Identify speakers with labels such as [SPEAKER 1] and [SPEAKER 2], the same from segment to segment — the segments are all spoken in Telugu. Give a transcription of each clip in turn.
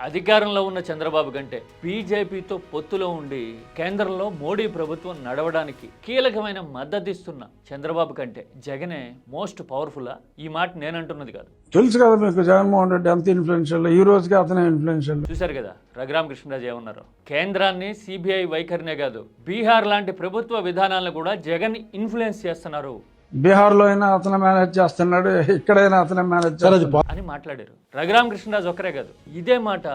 [SPEAKER 1] అధికారంలో ఉన్న చంద్రబాబు కంటే బీజేపీతో పొత్తులో ఉండి కేంద్రంలో మోడీ ప్రభుత్వం నడవడానికి కీలకమైన మద్దతు ఇస్తున్న చంద్రబాబు కంటే జగనే మోస్ట్ పవర్ఫుల్లా? ఈ మాట నేనంటున్నది కాదు.
[SPEAKER 2] తెలుసు కదా మీకు జగన్మోహన్ రెడ్డి ఎంత ఇన్ఫ్లుయెన్షియల్, ఈ రోజుకి అతనే ఇన్ఫ్లుయెన్షియల్.
[SPEAKER 1] చూశారు కదా రఘురామకృష్ణరాజు ఏమన్నారు. కేంద్రాన్ని సిబిఐ వైఖరినే కాదు బీహార్ లాంటి ప్రభుత్వ విధానాలను కూడా జగన్ ఇన్ఫ్లుయెన్స్ చేస్తున్నారు.
[SPEAKER 2] బీహార్ లో అయినా అతను మేనేజ్ చేస్తున్నాడు, ఇక్కడైనా అతనే మేనేజ్ చేస్తున్నాడు
[SPEAKER 1] అని మాట్లాడారు. రఘురామకృష్ణరాజు ఒక్కరే కాదు, ఇదే మాట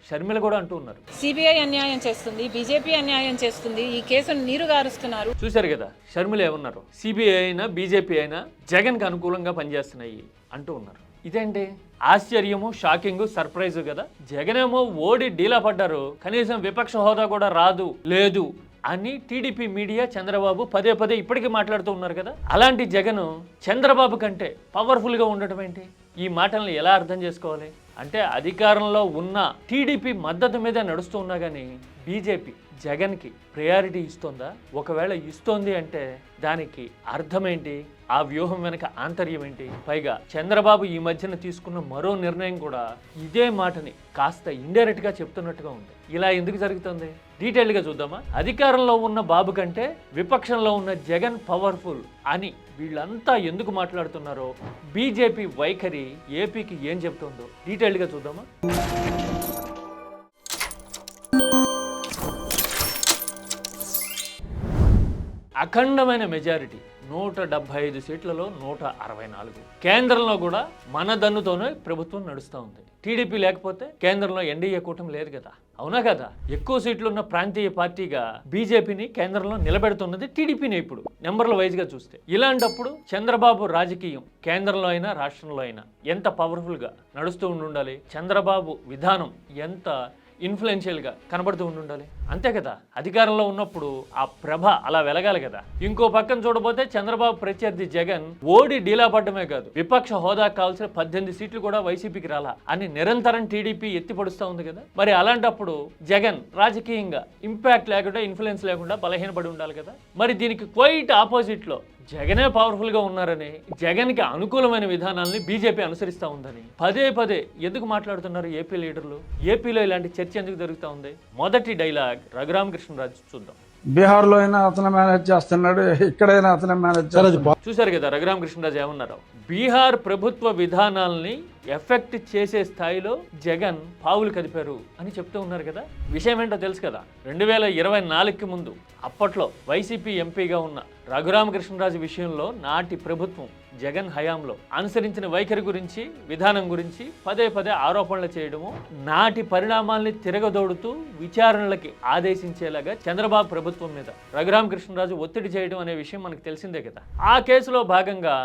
[SPEAKER 1] షర్మిల కూడా అంటూ ఉన్నారు.
[SPEAKER 3] సిబిఐ అన్యాయం చేస్తుంది, బీజేపీ అన్యాయం చేస్తుంది, ఈ కేసును నీరుగారుస్తున్నారు.
[SPEAKER 1] చూశారు కదా షర్మిల ఏమన్నారు. సిబిఐ అయినా బీజేపీ అయినా జగన్ కి అనుకూలంగా పనిచేస్తున్నాయి అంటూ ఉన్నారు. ఇదేంటి ఆశ్చర్యము, షాకింగ్, సర్ప్రైజ్ కదా. జగనేమో ఓడి డీలా పడ్డారు, కనీసం విపక్ష హోదా కూడా రాదు లేదు అని టీడీపీ మీడియా చంద్రబాబు పదే పదే ఇప్పటికీ మాట్లాడుతూ ఉన్నారు కదా. అలాంటి జగన్ చంద్రబాబు కంటే పవర్ఫుల్గా ఉండటం ఏంటి? ఈ మాటలను ఎలా అర్థం చేసుకోవాలి? అంటే అధికారంలో ఉన్న టీడీపీ మద్దతు మీద నడుస్తూ ఉన్నా కానీ బీజేపీ జగన్కి ప్రయారిటీ ఇస్తుందా? ఒకవేళ ఇస్తోంది అంటే దానికి అర్థం ఏంటి? ఆ వ్యూహం వెనక ఆంతర్యం ఏంటి? పైగా చంద్రబాబు ఈ మధ్యన తీసుకున్న మరో నిర్ణయం కూడా ఇదే మాటని కాస్త ఇండైరెక్ట్ గా చెప్తున్నట్టుగా ఉంది. ఇలా ఎందుకు జరుగుతుంది? డీటెయిల్ గా చూద్దామా? అధికారంలో ఉన్న బాబు కంటే విపక్షంలో ఉన్న జగన్ పవర్ఫుల్ అని వీళ్ళంతా ఎందుకు మాట్లాడుతున్నారో, బీజేపీ వైఖరి ఏపీకి ఏం చెప్తుందో డీటెయిల్ గా చూద్దామా? అఖండమైన మెజారిటీ 175 సీట్లలో 164. కేంద్రంలో కూడా మన దన్నుతోనే ప్రభుత్వం నడుస్తూ ఉంది. టీడీపీ లేకపోతే కేంద్రంలో ఎన్డీఏ కూటమి లేదు కదా, అవునా కదా? ఎక్కువ సీట్లున్న ప్రాంతీయ పార్టీగా బీజేపీని కేంద్రంలో నిలబెడుతున్నది టీడీపీని ఇప్పుడు నెంబర్ల వైజ్గా చూస్తే. ఇలాంటప్పుడు చంద్రబాబు రాజకీయం కేంద్రంలో అయినా రాష్ట్రంలో అయినా ఎంత పవర్ఫుల్గా నడుస్తూ ఉండాలి? చంద్రబాబు విధానం ఎంత ఇన్ఫ్లుయెన్షియల్గా కనబడుతూ ఉండాలి? అంతే కదా. అధికారంలో ఉన్నప్పుడు ఆ ప్రభ అలా వెలగాలి కదా. ఇంకో పక్కన చూడబోతే చంద్రబాబు ప్రత్యర్థి జగన్ ఓడి డీలా పడ్డమే కాదు, విపక్ష హోదా కావాల్సిన 18 సీట్లు కూడా వైసీపీకి రాలా అని నిరంతరం టీడీపీ ఎత్తిపడుస్తూ ఉంది కదా. మరి అలాంటప్పుడు జగన్ రాజకీయంగా ఇంపాక్ట్ లేకుండా, ఇన్ఫ్లుయెన్స్ లేకుండా బలహీనపడి ఉండాలి కదా. మరి దీనికి క్వైట్ ఆపోజిట్లో జగనే పవర్ఫుల్గా ఉన్నారని, జగన్కి అనుకూలమైన విధానాలని బీజేపీ అనుసరిస్తూ ఉందని పదే పదే ఎందుకు మాట్లాడుతున్నారు ఏపీ లీడర్లు? ఏపీలో ఇలాంటి చర్చ ఎందుకు జరుగుతూ ఉంది? మొదటి డైలాగ్ రఘురామకృష్ణరాజు చూద్దాం.
[SPEAKER 2] బీహార్ లో అయినా అతను మేనేజ్ చేస్తున్నాడు, ఇక్కడైనా అతనే మేనేజ్ చేస్తున్నాడు.
[SPEAKER 1] చూశారు కదా రఘురామకృష్ణరాజు ఏమన్నారు. బీహార్ ప్రభుత్వ విధానాల్ని ఎఫెక్ట్ చేసే స్థాయిలో జగన్ పావులు కదిపారు అని చెప్తూ ఉన్నారు కదా. విషయం ఏంటో తెలుసు కదా. 2024కి ముందు అప్పట్లో వైసీపీ ఎంపీగా ఉన్న రఘురామకృష్ణరాజు విషయంలో నాటి ప్రభుత్వం జగన్ హయాంలో అనుసరించిన వైఖరి గురించి, విధానం గురించి పదే పదే ఆరోపణలు చేయడము, నాటి పరిణామాల్ని తిరగదోడుతూ విచారణలకి ఆదేశించేలాగా చంద్రబాబు ప్రభుత్వం మీద రఘురామకృష్ణరాజు ఒత్తిడి చేయడం అనే విషయం మనకు తెలిసిందే కదా. ఆ కేసులో భాగంగా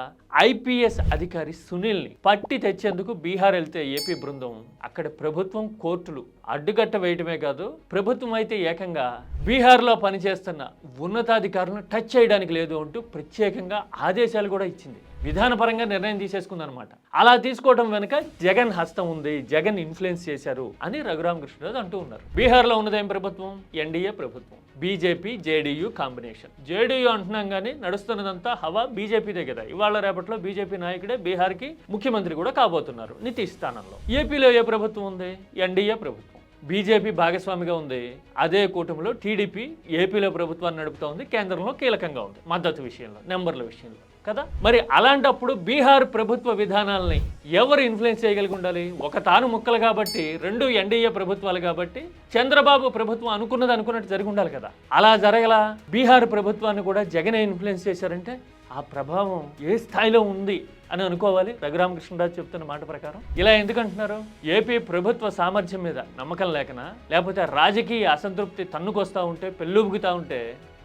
[SPEAKER 1] ఐపీఎస్ అధికారి సునీల్ని పట్టి తెచ్చేందుకు బీహార్ వెళ్తే ఏపీ బృందం అక్కడ ప్రభుత్వం కోర్టులు అడ్డుకట్ట వేయటమే కాదు, ప్రభుత్వం అయితే ఏకంగా బీహార్లో పనిచేస్తున్న ఉన్నతాధికారులను టచ్ చేయడానికి లేదు అంటూ ప్రత్యేకంగా ఆదేశాలు కూడా ఇచ్చింది. విధానపరంగా నిర్ణయం తీసేసుకుందనమాట. అలా తీసుకోవడం వెనుక జగన్ హస్తం ఉంది, జగన్ ఇన్ఫ్లుయెన్స్ చేశారు అని రఘురామకృష్ణరాజు అంటూ ఉన్నారు. బీహార్లో ఉన్నదేం ప్రభుత్వం? ఎన్డీఏ ప్రభుత్వం, బీజేపీ జేడీయూ కాంబినేషన్. జేడీయూ అంటున్నాం కానీ నడుస్తున్నదంతా హవా బీజేపీదే కదా. ఇవాళ రేపట్లో బీజేపీ నాయకుడే బీహార్కి ముఖ్యమంత్రి కూడా కాబోతున్నారు నితీష్ స్థానంలో. ఏపీలో ఏ ప్రభుత్వం ఉంది? ఎన్డీఏ ప్రభుత్వం. బీజేపీ భాగస్వామిగా ఉంది. అదే కూటమిలో టీడీపీ ఏపీలో ప్రభుత్వాన్ని నడుపుతూ ఉంది, కేంద్రంలో కీలకంగా ఉంది మద్దతు విషయంలో, నెంబర్ల విషయంలో కదా. మరి అలాంటప్పుడు బీహార్ ప్రభుత్వ విధానాలని ఎవరు ఇన్ఫ్లుయెన్స్ చేయగలిగి ఉండాలి? ఒక తాను ముక్కలు కాబట్టి, రెండు ఎన్డీఏ ప్రభుత్వాలు కాబట్టి చంద్రబాబు ప్రభుత్వం అనుకున్నట్టు జరిగి ఉండాలి కదా. అలా జరగలా. బీహార్ ప్రభుత్వాన్ని కూడా జగనే ఇన్ఫ్లుయెన్స్ చేశారంటే ఆ ప్రభావం ఏ స్థాయిలో ఉంది అని అనుకోవాలి రఘురామకృష్ణరాజు చెప్తున్న మాట ప్రకారం. ఇలా ఎందుకంటున్నారు? ఏపీ ప్రభుత్వ సామర్థ్యం మీద నమ్మకం లేకనా, లేకపోతే రాజకీయ అసంతృప్తి తన్నుకొస్తా ఉంటే, పెళ్ళుబుగుతా ఉంటే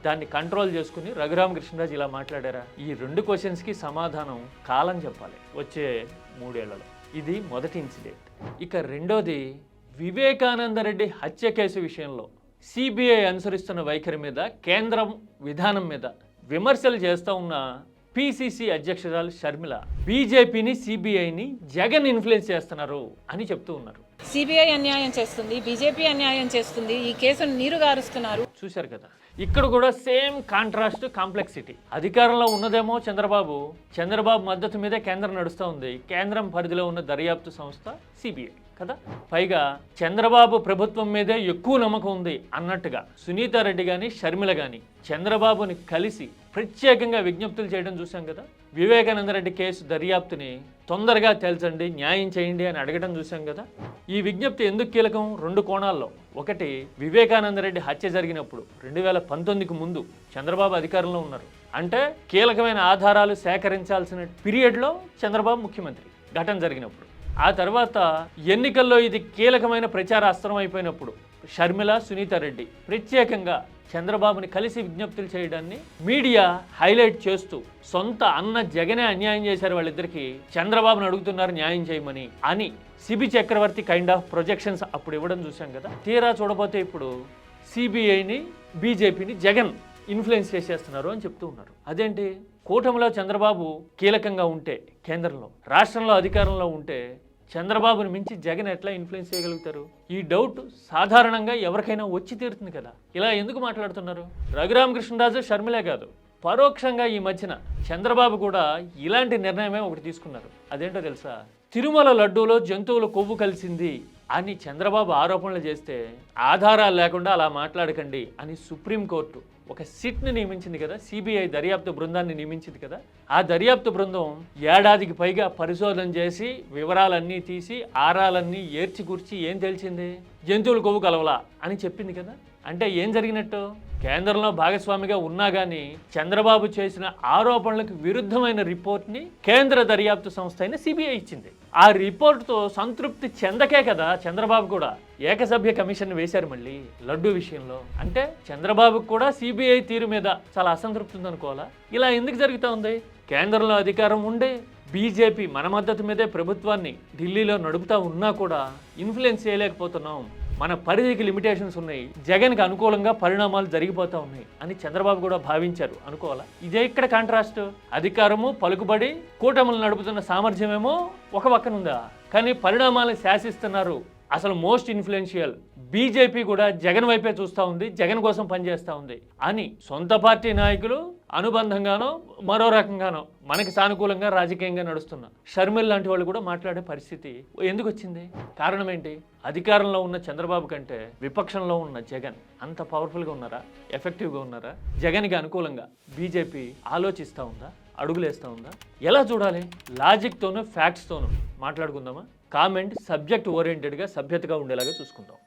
[SPEAKER 1] దాన్ని కంట్రోల్ చేసుకుని రఘురామకృష్ణరాజు ఇలా మాట్లాడారా? ఈ రెండు క్వశ్చన్స్కి సమాధానం కాలం చెప్పాలి వచ్చే 3 ఏళ్లలో. ఇది మొదటి ఇన్సిడెంట్. ఇక రెండోది, వివేకానందరెడ్డి హత్య కేసు విషయంలో సిబిఐ అనుసరిస్తున్న వైఖరి మీద, కేంద్రం విధానం మీద విమర్శలు చేస్తూ ఉన్న పిసిసి అధ్యక్షురాలు షర్మిల బీజేపీని, సిబిఐని జగన్ ఇన్ఫ్లుయెన్స్ చేస్తున్నారు అని చెప్తూ ఉన్నారు.
[SPEAKER 3] సిబిఐ అన్యాయం చేస్తుంది, బీజేపీ అన్యాయం చేస్తుంది, ఈ కేసును నీరుగారుస్తున్నారు.
[SPEAKER 1] చూశారు కదా. ఇక్కడ కూడా సేమ్ కాంట్రాస్ట్, కాంప్లెక్సిటీ. అధికారంలో ఉన్నదేమో చంద్రబాబు మద్దతు మీదే కేంద్రం నడుస్తూ ఉంది. కేంద్రం పరిధిలో ఉన్న దర్యాప్తు సంస్థ సిబిఐ కదా. పైగా చంద్రబాబు ప్రభుత్వం మీదే ఎక్కువ నమ్మకం ఉంది అన్నట్టుగా సునీతారెడ్డి కానీ షర్మిల కానీ చంద్రబాబుని కలిసి ప్రత్యేకంగా విజ్ఞప్తులు చేయడం చూసాం కదా. వివేకానందరెడ్డి కేసు దర్యాప్తుని తొందరగా తేల్చండి, న్యాయం చేయండి అని అడగడం చూసాం కదా. ఈ విజ్ఞప్తి ఎందుకు కీలకం? 2 కోణాల్లో. ఒకటి, వివేకానందరెడ్డి హత్య జరిగినప్పుడు 2019కి ముందు చంద్రబాబు అధికారంలో ఉన్నారు. అంటే కీలకమైన ఆధారాలు సేకరించాల్సిన పీరియడ్లో చంద్రబాబు ముఖ్యమంత్రి ఘటన జరిగినప్పుడు. ఆ తర్వాత ఎన్నికల్లో ఇది కీలకమైన ప్రచార అస్త్రం అయిపోయినప్పుడు షర్మిల, సునీతారెడ్డి ప్రత్యేకంగా చంద్రబాబుని కలిసి విజ్ఞప్తులు చేయడాన్ని మీడియా హైలైట్ చేస్తూ సొంత అన్న జగనే అన్యాయం చేశారు వాళ్ళిద్దరికీ, చంద్రబాబుని అడుగుతున్నారు న్యాయం చేయమని అని Sibi Chakravarthy kind of projections అప్పుడు ఇవ్వడం చూసాం కదా. తీరా చూడబోతే ఇప్పుడు సిబిఐని, బీజేపీని జగన్ ఇన్ఫ్లుయెన్స్ చేసేస్తున్నారు అని చెప్తూ ఉన్నారు. అదేంటి? కూటమిలో చంద్రబాబు కీలకంగా ఉంటే, కేంద్రంలో రాష్ట్రంలో అధికారంలో ఉంటే చంద్రబాబుని మించి జగన్ ఎట్లా ఇన్ఫ్లుయెన్స్ చేయగలుగుతారు? ఈ డౌట్ సాధారణంగా ఎవరికైనా వచ్చి తీరుతుంది కదా. ఇలా ఎందుకు మాట్లాడుతున్నారు? రఘురామకృష్ణరాజు, షర్మిలే కాదు, పరోక్షంగా ఈ మధ్యన చంద్రబాబు కూడా ఇలాంటి నిర్ణయమే ఒకటి తీసుకున్నారు. అదేంటో తెలుసా? తిరుమల లడ్డూలో జంతువుల కొవ్వు కలిసింది అని చంద్రబాబు ఆరోపణలు చేస్తే ఆధారాలు లేకుండా అలా మాట్లాడకండి అని సుప్రీంకోర్టు ఒక సిట్ని నియమించింది కదా, సిబిఐ దర్యాప్తు బృందాన్ని నియమించింది కదా. ఆ దర్యాప్తు బృందం ఏడాదికి పైగా పరిశోధన చేసి వివరాలన్నీ తీసి ఆరాలన్నీ ఏర్చికూర్చి ఏం తెలిసింది? జంతువుల కొవ్వు కలవలా అని చెప్పింది కదా. అంటే ఏం జరిగినట్టు? కేంద్రంలో భాగస్వామిగా ఉన్నా కానీ చంద్రబాబు చేసిన ఆరోపణలకు విరుద్ధమైన రిపోర్ట్ని కేంద్ర దర్యాప్తు సంస్థ అయిన సిబిఐ ఇచ్చింది. ఆ రిపోర్టుతో సంతృప్తి చెందకే కదా చంద్రబాబు కూడా ఏకసభ్య కమిషన్ వేశారు మళ్ళీ లడ్డూ విషయంలో. అంటే చంద్రబాబుకు కూడా సిబిఐ తీరు మీద చాలా అసంతృప్తి ఉందనుకోవాలా? ఇలా ఎందుకు జరుగుతూ ఉంది? కేంద్రంలో అధికారం ఉండే బీజేపీ మన మద్దతు మీదే ప్రభుత్వాన్ని ఢిల్లీలో నడుపుతా ఉన్నా కూడా ఇన్ఫ్లుయెన్స్ చేయలేకపోతున్నాం, మన పరిధికి లిమిటేషన్స్ ఉన్నాయి, జగన్కి అనుకూలంగా పరిణామాలు జరిగిపోతూ ఉన్నాయి అని చంద్రబాబు కూడా భావించారు అనుకోవాలా? ఇదే ఇక్కడ కాంట్రాస్ట్. అధికారము, పలుకుబడి, కూటములు నడుపుతున్న సామర్థ్యమేమో ఒక పక్కనుందా, కానీ పరిణామాలను శాసిస్తున్నారు అసలు మోస్ట్ ఇన్ఫ్లుయెన్షియల్ బీజేపీ కూడా జగన్ వైపే చూస్తూ ఉంది, జగన్ కోసం పనిచేస్తూ ఉంది అని సొంత పార్టీ నాయకులు అనుబంధంగానో మరో రకంగానో మనకి సానుకూలంగా రాజకీయంగా నడుస్తున్న షర్మిల లాంటి వాళ్ళు కూడా మాట్లాడే పరిస్థితి ఎందుకు వచ్చింది? కారణం ఏంటి? అధికారంలో ఉన్న చంద్రబాబు కంటే విపక్షంలో ఉన్న జగన్ అంత పవర్ఫుల్గా ఉన్నారా? ఎఫెక్టివ్గా ఉన్నారా? జగన్కి అనుకూలంగా బీజేపీ ఆలోచిస్తూ ఉందా? అడుగులేస్తూ ఉందా? ఎలా చూడాలి? లాజిక్తోనూ ఫ్యాక్ట్స్తోనూ మాట్లాడుకుందామా? కామెంట్ సబ్జెక్ట్ ఓరియంటెడ్గా సభ్యతగా ఉండేలాగా చూసుకుందాం.